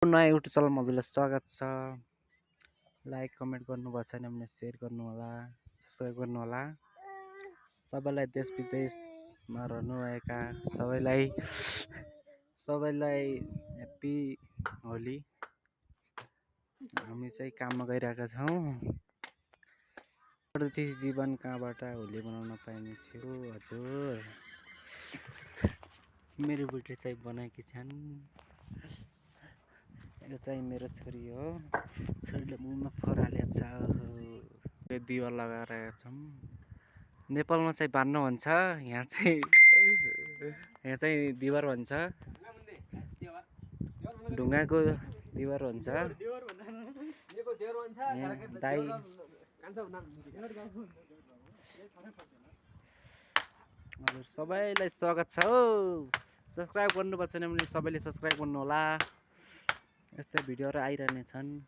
नयाँ YouTube channel हजुरलाई स्वागत छ। लाइक कमेन्ट गर्नुभएको छैन भने सेयर गर्नु होला, सब्स्क्राइब गर्नु होला। सबैलाई देश विदेशमा रहनुभएका सबैलाई ह्याप्पी होली। हामी चाहिँ काममा गइरहेका छौँ। परदेशी जीवन कहाँबाट होली मनाउन पाइने थियो हजुर। मेरो बुढीले चाहिँ बनाएकी छन्। यो चाहिँ मेरो छोरी हो। छोरीले मुखमा फोहोर हालेको छ। दिवा लगाएर छौँ। नेपालमा चाहिँ बान्नो भन्छ, यहाँ चाहिँ दिवार भन्छ। ढुङ्गाको दिवार भन्छ। दाइ हजुर सबैलाई स्वागत छ। सब्स्क्राइब गर्नुभएको छैन भने सबैले सब्स्क्राइब गर्नु होला। यस्तै भिडियोहरू आइरहने छन्।